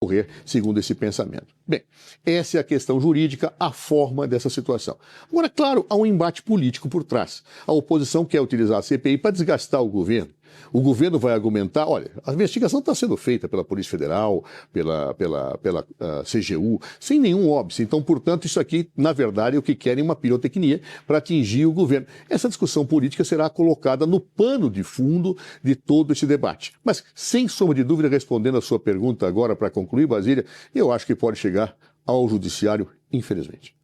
ocorrer segundo esse pensamento. Bem, essa é a questão jurídica, a forma dessa situação. Agora, claro, há um embate político por trás. A oposição quer utilizar a CPI para desgastar o governo. O governo vai argumentar, olha, a investigação está sendo feita pela Polícia Federal, pela CGU, sem nenhum óbice. Então, portanto, isso aqui, na verdade, é o que querem uma pirotecnia para atingir o governo. Essa discussão política será colocada no pano de fundo de todo esse debate. Mas, sem sombra de dúvida, respondendo a sua pergunta agora para concluir, Basília, eu acho que pode chegar ao judiciário, infelizmente.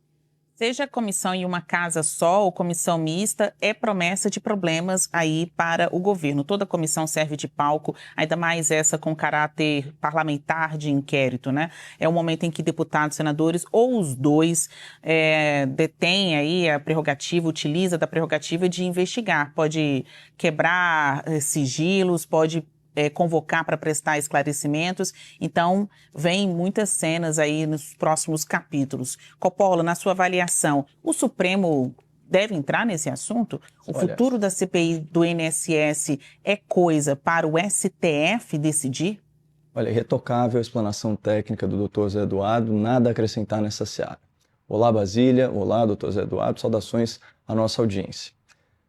Seja comissão em uma casa só ou comissão mista, é promessa de problemas aí para o governo. Toda comissão serve de palco, ainda mais essa com caráter parlamentar de inquérito, né? É o momento em que deputados, senadores ou os dois detêm aí a prerrogativa, utiliza da prerrogativa de investigar. Pode quebrar sigilos, pode convocar para prestar esclarecimentos. Então, vem muitas cenas aí nos próximos capítulos. Coppola, na sua avaliação, o Supremo deve entrar nesse assunto? O futuro da CPI do INSS é coisa para o STF decidir? Olha, irretocável a explanação técnica do Dr. Zé Eduardo, nada a acrescentar nessa seara. Olá, Basília. Olá, Dr. Zé Eduardo. Saudações à nossa audiência.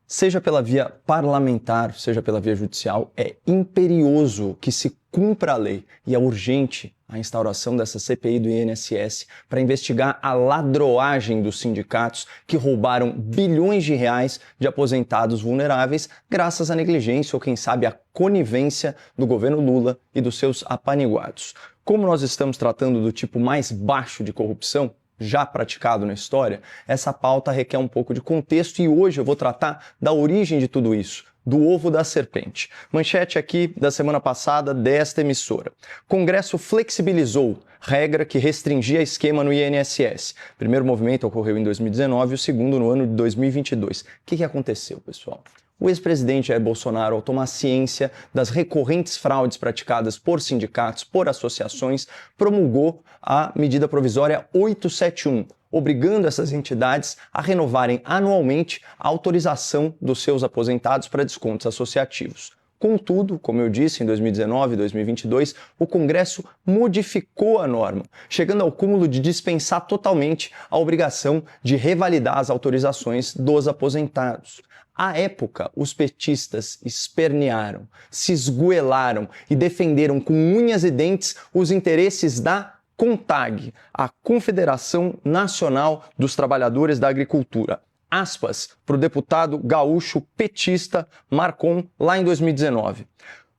Seja pela via parlamentar, seja pela via judicial, é imperioso que se cumpra a lei e é urgente a instauração dessa CPI do INSS para investigar a ladroagem dos sindicatos que roubaram bilhões de reais de aposentados vulneráveis graças à negligência ou, quem sabe, à conivência do governo Lula e dos seus apaniguados. Como nós estamos tratando do tipo mais baixo de corrupção já praticado na história, essa pauta requer um pouco de contexto e hoje eu vou tratar da origem de tudo isso, do ovo da serpente. Manchete aqui da semana passada desta emissora. Congresso flexibilizou regra que restringia esquema no INSS. O primeiro movimento ocorreu em 2019 e o segundo no ano de 2022. O que aconteceu, pessoal? O ex-presidente Jair Bolsonaro, ao tomar ciência das recorrentes fraudes praticadas por sindicatos, por associações, promulgou a medida provisória 871, obrigando essas entidades a renovarem anualmente a autorização dos seus aposentados para descontos associativos. Contudo, como eu disse, em 2019 e 2022, o Congresso modificou a norma, chegando ao cúmulo de dispensar totalmente a obrigação de revalidar as autorizações dos aposentados. À época, os petistas espernearam, se esgoelaram e defenderam com unhas e dentes os interesses da CONTAG, a Confederação Nacional dos Trabalhadores da Agricultura. Aspas para o deputado gaúcho petista Marcon, lá em 2019.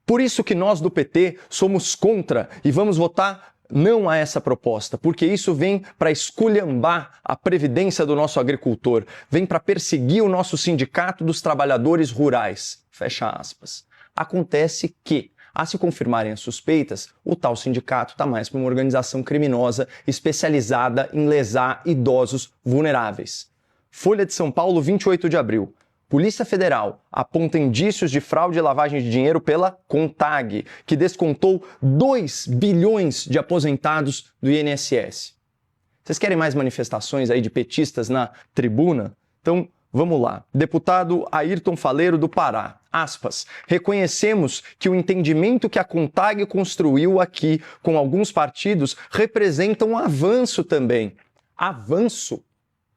Por isso que nós do PT somos contra e vamos votar não a essa proposta, porque isso vem para esculhambar a previdência do nosso agricultor, vem para perseguir o nosso sindicato dos trabalhadores rurais. Fecha aspas. Acontece que, a se confirmarem as suspeitas, o tal sindicato está mais para uma organização criminosa especializada em lesar idosos vulneráveis. Folha de São Paulo, 28 de abril. Polícia Federal aponta indícios de fraude e lavagem de dinheiro pela CONTAG, que descontou 2 bilhões de aposentados do INSS. Vocês querem mais manifestações aí de petistas na tribuna? Então, vamos lá. Deputado Ayrton Faleiro do Pará. Aspas. Reconhecemos que o entendimento que a CONTAG construiu aqui com alguns partidos representa um avanço também. Avanço?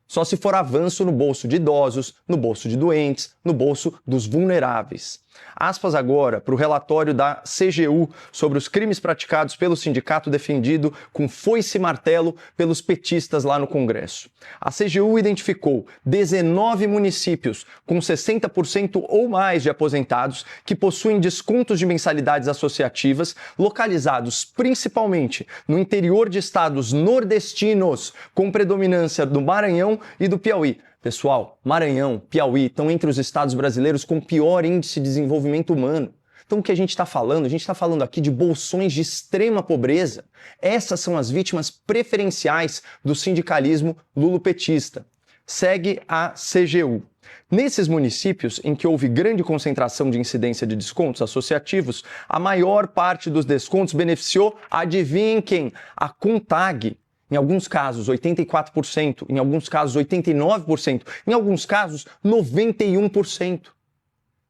Só se for avanço no bolso de idosos, no bolso de doentes, no bolso dos vulneráveis. Aspas agora para o relatório da CGU sobre os crimes praticados pelo sindicato defendido com foice e martelo pelos petistas lá no Congresso. A CGU identificou 19 municípios com 60% ou mais de aposentados que possuem descontos de mensalidades associativas localizados principalmente no interior de estados nordestinos com predominância do Maranhão e do Piauí. Pessoal, Maranhão, Piauí estão entre os estados brasileiros com pior índice de desenvolvimento humano. Então o que a gente está falando? A gente está falando aqui de bolsões de extrema pobreza. Essas são as vítimas preferenciais do sindicalismo lulopetista. Segue a CGU. Nesses municípios em que houve grande concentração de incidência de descontos associativos, a maior parte dos descontos beneficiou, adivinhem quem? A CONTAG. Em alguns casos, 84%, em alguns casos, 89%, em alguns casos, 91%.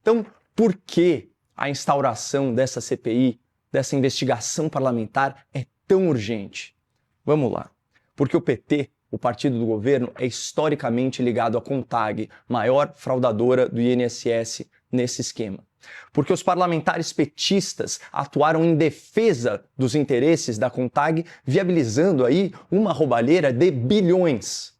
Então, por que a instauração dessa CPI, dessa investigação parlamentar, é tão urgente? Vamos lá. Porque o PT, o partido do governo, é historicamente ligado à CONTAG, maior fraudadora do INSS nesse esquema. Porque os parlamentares petistas atuaram em defesa dos interesses da CONTAG, viabilizando aí uma roubalheira de bilhões.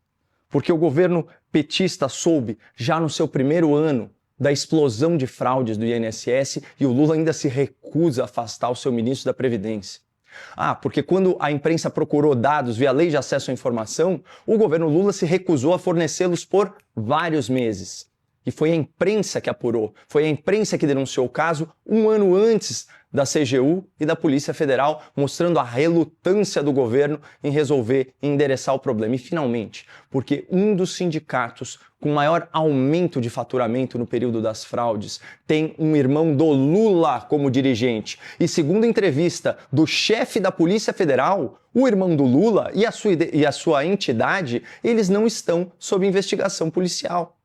Porque o governo petista soube, já no seu primeiro ano, da explosão de fraudes do INSS e o Lula ainda se recusa a afastar o seu ministro da Previdência. Porque quando a imprensa procurou dados via Lei de Acesso à Informação, o governo Lula se recusou a fornecê-los por vários meses. E foi a imprensa que apurou, foi a imprensa que denunciou o caso um ano antes da CGU e da Polícia Federal, mostrando a relutância do governo em resolver e endereçar o problema. E finalmente, porque um dos sindicatos com maior aumento de faturamento no período das fraudes tem um irmão do Lula como dirigente. E segundo a entrevista do chefe da Polícia Federal, o irmão do Lula e a sua entidade, eles não estão sob investigação policial.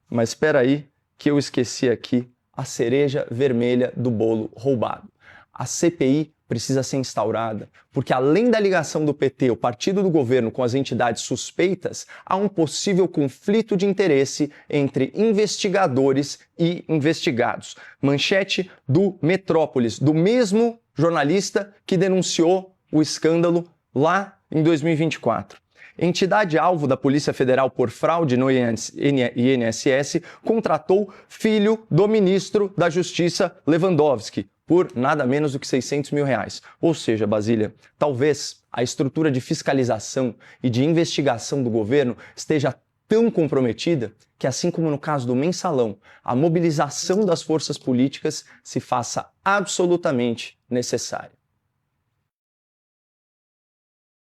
Mas espera aí que eu esqueci aqui a cereja vermelha do bolo roubado. A CPI precisa ser instaurada porque, além da ligação do PT, o partido do governo, com as entidades suspeitas, há um possível conflito de interesse entre investigadores e investigados. Manchete do Metrópolis, do mesmo jornalista que denunciou o escândalo lá em 2024. Entidade-alvo da Polícia Federal por fraude no INSS contratou filho do ministro da Justiça Lewandowski por nada menos do que R$600 mil. Ou seja, Basília, talvez a estrutura de fiscalização e de investigação do governo esteja tão comprometida que, assim como no caso do Mensalão, a mobilização das forças políticas se faça absolutamente necessária.